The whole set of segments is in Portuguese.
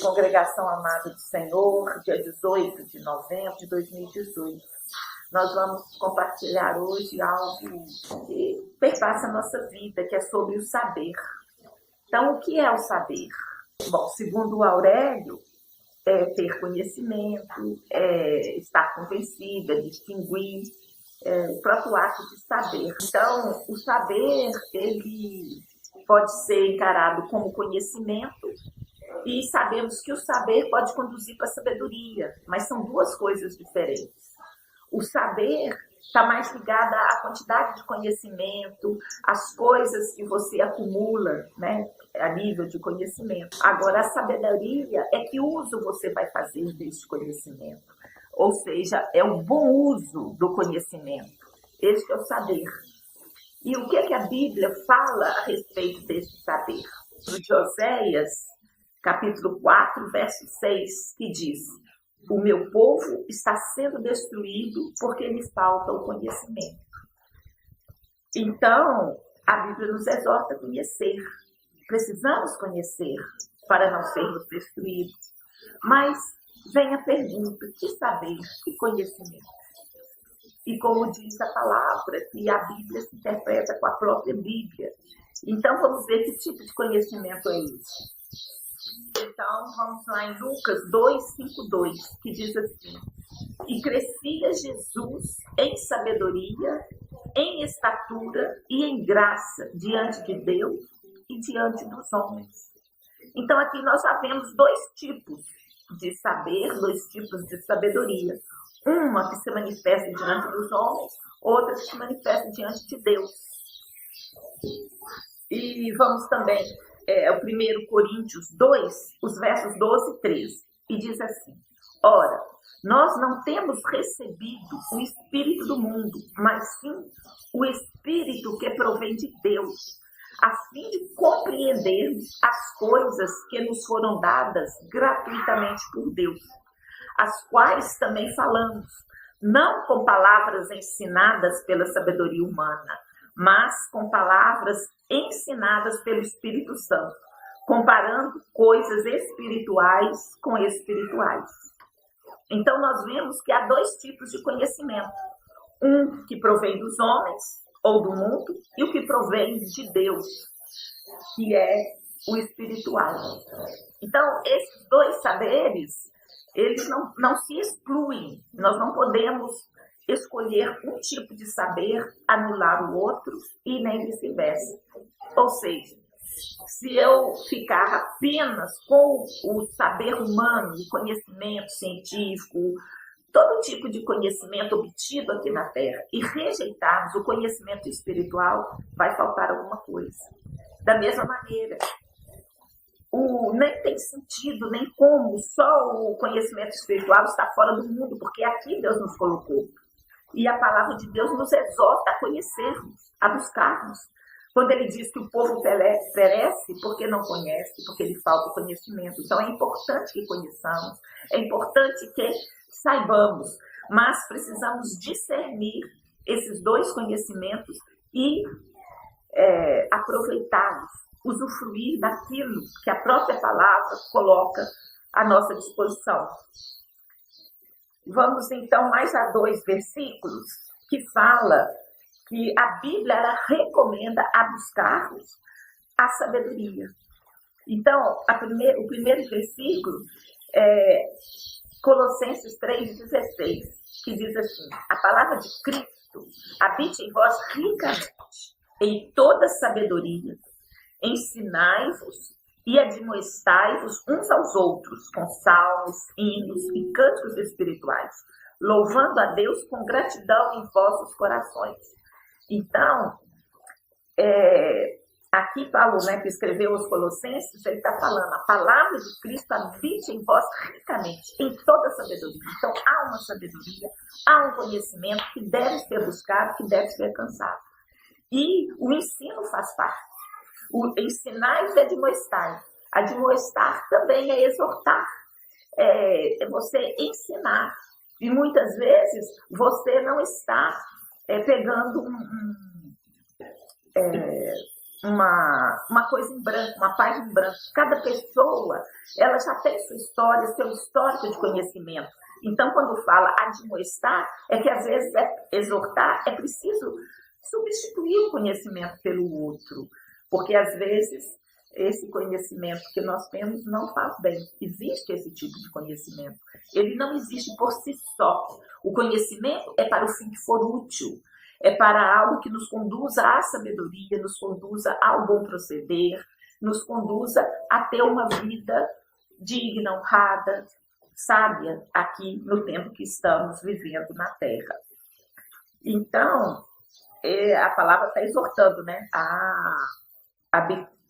Congregação Amada do Senhor, dia 18 de novembro de 2018. Nós vamos compartilhar hoje algo que perpassa a nossa vida, que é sobre o saber. Então, o que é o saber? Bom, segundo o Aurélio, é ter conhecimento, é estar convencido, é distinguir, o próprio ato de saber. Então, o saber, ele pode ser encarado como conhecimento, e sabemos que o saber pode conduzir para a sabedoria, mas são duas coisas diferentes. O saber está mais ligado à quantidade de conhecimento, às coisas que você acumula, né, a nível de conhecimento. Agora, a sabedoria é que uso você vai fazer desse conhecimento. Ou seja, é o bom uso do conhecimento. Esse é o saber. E o que é que a Bíblia fala a respeito desse saber? De Oséias, capítulo 4, verso 6, que diz: o meu povo está sendo destruído porque lhe falta o conhecimento. Então, a Bíblia nos exorta a conhecer. Precisamos conhecer para não sermos destruídos. Mas vem a pergunta: que saber, que conhecimento? E como diz a palavra, que a Bíblia se interpreta com a própria Bíblia. Então, vamos ver que tipo de conhecimento é esse. Então, vamos lá em Lucas 2:5-2, que diz assim: e crescia Jesus em sabedoria, em estatura e em graça diante de Deus e diante dos homens. Então, aqui nós já vemos dois tipos de saber, dois tipos de sabedoria. Uma que se manifesta diante dos homens, outra que se manifesta diante de Deus. E vamos também, o 1 Coríntios 2, os versos 12 e 13, e diz assim: ora, nós não temos recebido o Espírito do mundo, mas sim o Espírito que provém de Deus, a fim de compreendermos as coisas que nos foram dadas gratuitamente por Deus, as quais também falamos, não com palavras ensinadas pela sabedoria humana, mas com palavras ensinadas pelo Espírito Santo, comparando coisas espirituais com espirituais. Então, nós vemos que há dois tipos de conhecimento. Um que provém dos homens ou do mundo, e o que provém de Deus, que é o espiritual. Então, esses dois saberes, eles não se excluem. Nós não podemos escolher um tipo de saber, anular o outro e nem vice-versa. Ou seja, se eu ficar apenas com o saber humano, o conhecimento científico, todo tipo de conhecimento obtido aqui na Terra, e rejeitarmos o conhecimento espiritual, vai faltar alguma coisa. Da mesma maneira, nem tem sentido, nem como só o conhecimento espiritual está fora do mundo, porque aqui Deus nos colocou. E a palavra de Deus nos exorta a conhecermos, a buscarmos. Quando ele diz que o povo perece porque não conhece, porque lhe falta conhecimento. Então, é importante que conheçamos, é importante que saibamos, mas precisamos discernir esses dois conhecimentos e aproveitá-los, usufruir daquilo que a própria palavra coloca à nossa disposição. Vamos então mais a 2 versículos que fala que a Bíblia ela recomenda a buscarmos a sabedoria. Então, o primeiro versículo é Colossenses 3:16, que diz assim: a palavra de Cristo habite em vós ricamente, em toda sabedoria, ensinai-vos e admoestai-vos uns aos outros com salmos, hinos e cânticos espirituais, louvando a Deus com gratidão em vossos corações. Então, aqui Paulo, né, que escreveu os Colossenses, ele está falando, a palavra de Cristo habite em vós ricamente, em toda sabedoria. Então, há uma sabedoria, há um conhecimento que deve ser buscado, que deve ser alcançado. E o ensino faz parte. O ensinar e admoestar. Admoestar também é exortar. É você ensinar. E muitas vezes você não está pegando uma coisa em branco, uma página em branco. Cada pessoa, ela já tem sua história, seu histórico de conhecimento. Então, quando fala admoestar, é que às vezes exortar, é preciso substituir o conhecimento pelo outro, porque às vezes esse conhecimento que nós temos não faz bem. Existe esse tipo de conhecimento. Ele não existe por si só. O conhecimento é para o fim que for útil. É para algo que nos conduza à sabedoria, nos conduza ao bom proceder, nos conduza a ter uma vida digna, honrada, sábia, aqui no tempo que estamos vivendo na Terra. Então, a palavra está exortando, né?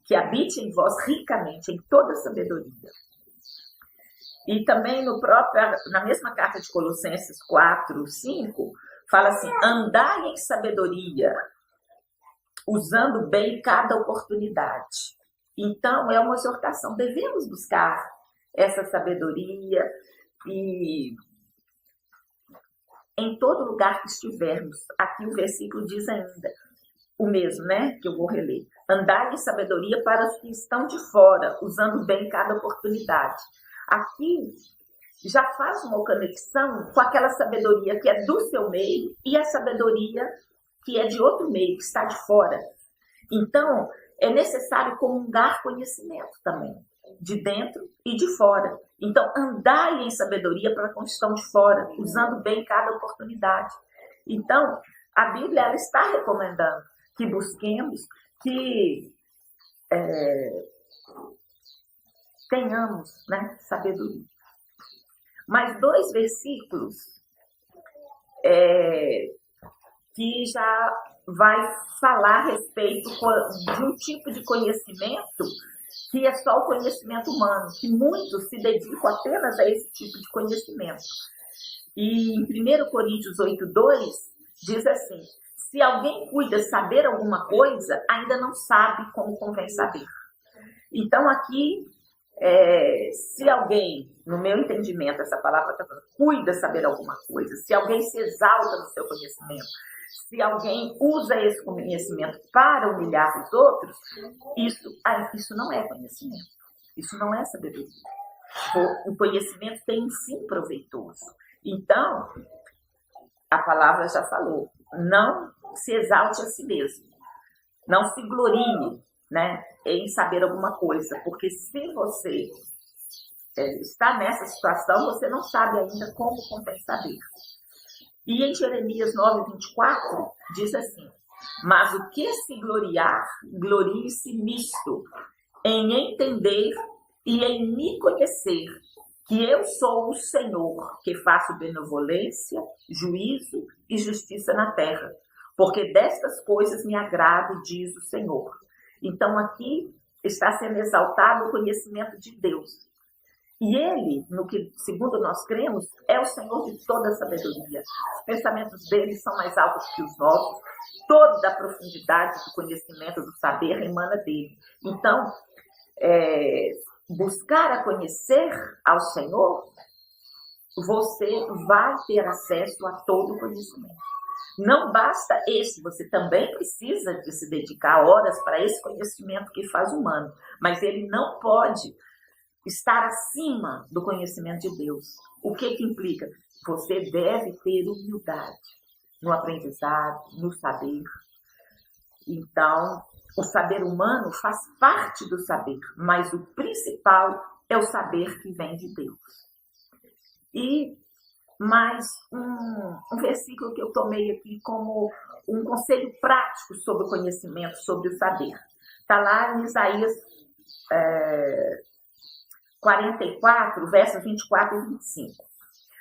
Que habite em vós ricamente, em toda sabedoria. E também na mesma carta de Colossenses 4, 5, fala assim, andai em sabedoria, usando bem cada oportunidade. Então, é uma exortação. Devemos buscar essa sabedoria e em todo lugar que estivermos. Aqui o versículo diz ainda o mesmo, né? Que eu vou reler. Andai em sabedoria para os que estão de fora, usando bem cada oportunidade. Aqui já faz uma conexão com aquela sabedoria que é do seu meio e a sabedoria que é de outro meio, que está de fora. Então, é necessário comungar conhecimento também, de dentro e de fora. Então, andai em sabedoria para os que estão de fora, usando bem cada oportunidade. Então, a Bíblia ela está recomendando que busquemos, que tenhamos, né, sabedoria. Mais 2 versículos que já vai falar a respeito de um tipo de conhecimento que é só o conhecimento humano, que muitos se dedicam apenas a esse tipo de conhecimento. E em 1 Coríntios 8:2 diz assim, se alguém cuida saber alguma coisa, ainda não sabe como convém saber. Então aqui, se alguém, no meu entendimento, essa palavra está falando, cuida saber alguma coisa, se alguém se exalta no seu conhecimento, se alguém usa esse conhecimento para humilhar os outros, isso não é conhecimento, isso não é sabedoria. O conhecimento tem um fim proveitoso. Então, a palavra já falou, não se exalte a si mesmo, não se glorie, né, em saber alguma coisa, porque se você está nessa situação, você não sabe ainda como convém saber. E em Jeremias 9:24 diz assim, mas o que se gloriar, glorie-se nisto, em entender e em me conhecer, que eu sou o Senhor, que faço benevolência, juízo e justiça na terra, porque destas coisas me agrado, diz o Senhor. Então aqui está sendo exaltado o conhecimento de Deus. E Ele, no que, segundo nós cremos, é o Senhor de toda a sabedoria. Os pensamentos dele são mais altos que os nossos. Toda a profundidade do conhecimento, do saber, emana dele. Então, buscar a conhecer ao Senhor, você vai ter acesso a todo o conhecimento. Não basta esse, você também precisa de se dedicar horas para esse conhecimento que faz humano, mas ele não pode estar acima do conhecimento de Deus. O que implica? Você deve ter humildade no aprendizado, no saber. Então, o saber humano faz parte do saber, mas o principal é o saber que vem de Deus. E mais um versículo que eu tomei aqui como um conselho prático sobre o conhecimento, sobre o saber. Está lá em Isaías 44, versos 24 e 25.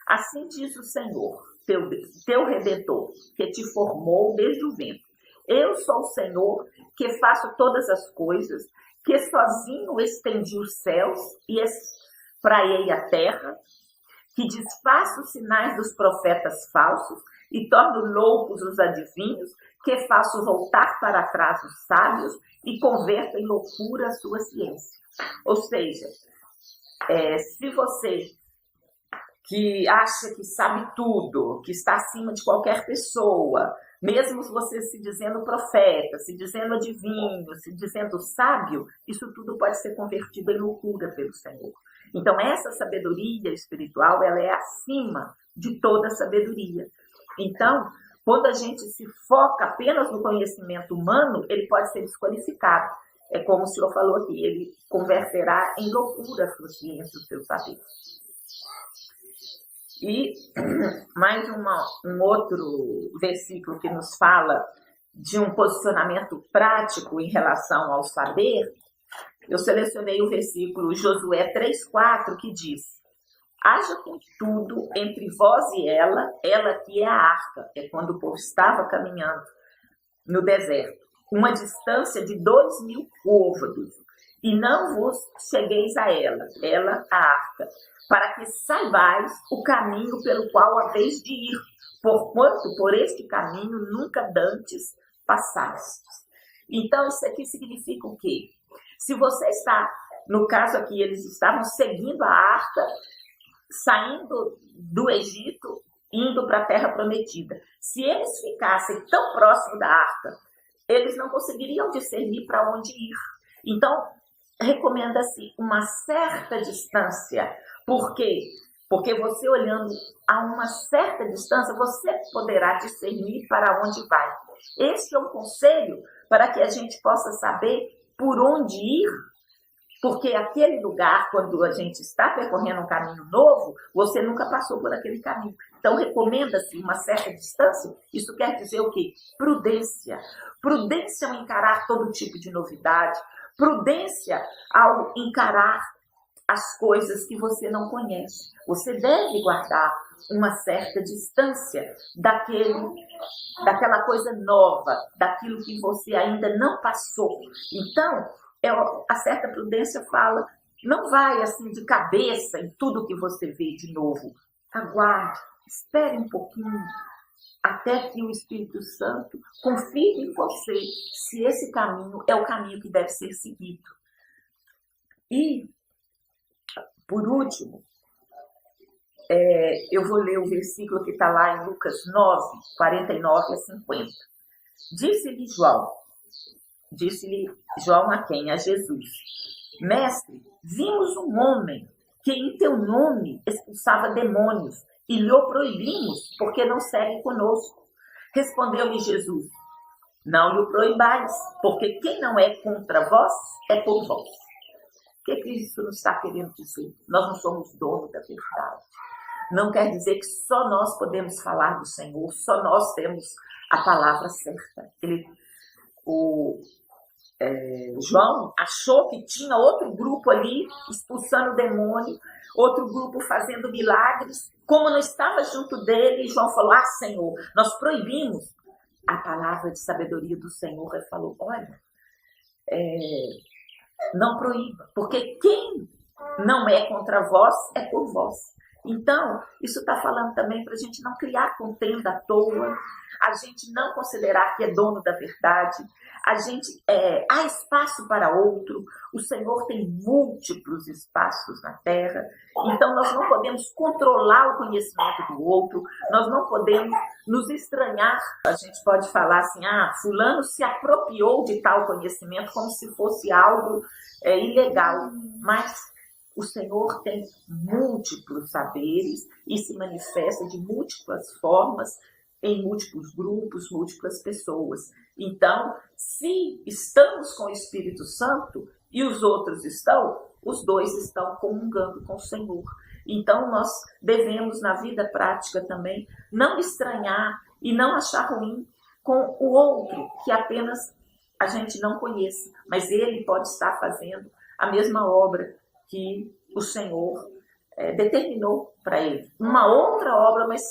Assim diz o Senhor, teu Redentor, que te formou desde o ventre. Eu sou o Senhor, que faço todas as coisas, que sozinho estendi os céus e espraiei a terra, que desfaço os sinais dos profetas falsos e torno loucos os adivinhos, que faço voltar para trás os sábios e converto em loucura a sua ciência. Ou seja, se você que acha que sabe tudo, que está acima de qualquer pessoa, Mesmo você se dizendo profeta, se dizendo adivinho, se dizendo sábio, isso tudo pode ser convertido em loucura pelo Senhor. Então, essa sabedoria espiritual, ela é acima de toda sabedoria. Então, quando a gente se foca apenas no conhecimento humano, ele pode ser desqualificado. É como o senhor falou aqui, ele converterá em loucura a sua ciência, o seu saber. E mais um outro versículo que nos fala de um posicionamento prático em relação ao saber, eu selecionei o versículo Josué 3,4, que diz: haja contudo entre vós e ela que é a arca, é quando o povo estava caminhando no deserto, uma distância de 2.000 côvados, e não vos chegueis a ela, a arca, para que saibais o caminho pelo qual haveis de ir, porquanto por este caminho nunca dantes passastes. Então, isso aqui significa o quê? Se você está, no caso aqui, eles estavam seguindo a arca, saindo do Egito, indo para a Terra Prometida. Se eles ficassem tão próximo da arca, eles não conseguiriam discernir para onde ir. Então, recomenda-se uma certa distância. Por quê? Porque você olhando a uma certa distância, você poderá discernir para onde vai. Esse é um conselho para que a gente possa saber por onde ir, porque aquele lugar, quando a gente está percorrendo um caminho novo, você nunca passou por aquele caminho. Então, recomenda-se uma certa distância. Isso quer dizer o quê? Prudência. Prudência ao encarar todo tipo de novidade. Prudência ao encarar as coisas que você não conhece. Você deve guardar uma certa distância daquela coisa nova, daquilo que você ainda não passou. Então, a certa prudência fala, não vai assim de cabeça em tudo que você vê de novo. Aguarde, espere um pouquinho, até que o Espírito Santo confie em você se esse caminho é o caminho que deve ser seguido. E, por último, eu vou ler o versículo que está lá em Lucas 9, 49 a 50. Disse-lhe João a quem? A Jesus: Mestre, vimos um homem que em teu nome expulsava demônios e lhe o proibimos, porque não segue conosco. Respondeu-lhe Jesus: Não lhe o proibais, porque quem não é contra vós, é por vós. O que isso nos está querendo dizer? Nós não somos donos da verdade. Não quer dizer que só nós podemos falar do Senhor, só nós temos a palavra certa. João achou que tinha outro grupo ali expulsando o demônio, outro grupo fazendo milagres. Como não estava junto dele, João falou: Senhor, nós proibimos. A palavra de sabedoria do Senhor falou: olha, não proíba, porque quem não é contra vós, é por vós. Então, isso está falando também para a gente não criar contenda à toa, a gente não considerar que é dono da verdade, há espaço para outro, o Senhor tem múltiplos espaços na terra, então nós não podemos controlar o conhecimento do outro, nós não podemos nos estranhar. A gente pode falar assim, fulano se apropriou de tal conhecimento como se fosse algo ilegal, mas o Senhor tem múltiplos saberes e se manifesta de múltiplas formas, em múltiplos grupos, múltiplas pessoas. Então, se estamos com o Espírito Santo e os outros estão, os dois estão comungando com o Senhor. Então, nós devemos, na vida prática também, não estranhar e não achar ruim com o outro, que apenas a gente não conhece, mas ele pode estar fazendo a mesma obra que o Senhor determinou para ele. Uma outra obra, mas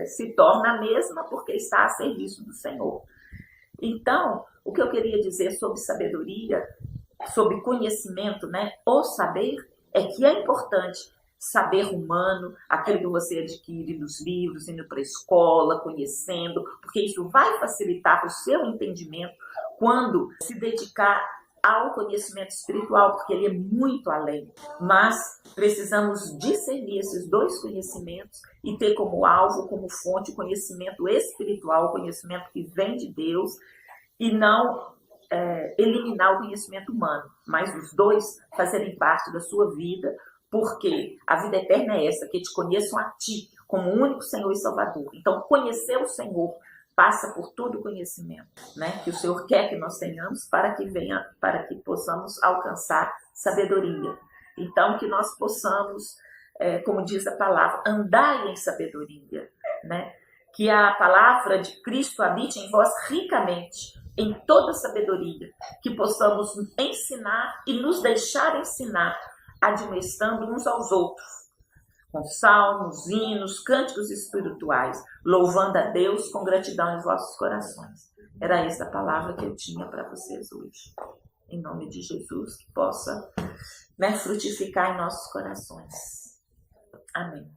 se torna a mesma porque está a serviço do Senhor. Então, o que eu queria dizer sobre sabedoria, sobre conhecimento, o saber, é que é importante saber humano, aquilo que você adquire nos livros, indo para a escola, conhecendo, porque isso vai facilitar o seu entendimento quando se dedicar ao conhecimento espiritual, porque ele é muito além. Mas precisamos discernir esses dois conhecimentos e ter como alvo, como fonte, o conhecimento espiritual, o conhecimento que vem de Deus, e não eliminar o conhecimento humano, mas os dois fazerem parte da sua vida, porque a vida eterna é essa, que te conheçam a ti como único Senhor e Salvador. Então, conhecer o Senhor passa por todo o conhecimento, né? Que o Senhor quer que nós tenhamos para que possamos alcançar sabedoria. Então, que nós possamos, como diz a palavra, andar em sabedoria, né? Que a palavra de Cristo habite em vós ricamente, em toda sabedoria, que possamos ensinar e nos deixar ensinar, admoestando uns aos outros, com salmos, hinos, cânticos espirituais, louvando a Deus com gratidão em vossos corações. Era essa a palavra que eu tinha para vocês hoje. Em nome de Jesus, que possa frutificar em nossos corações. Amém.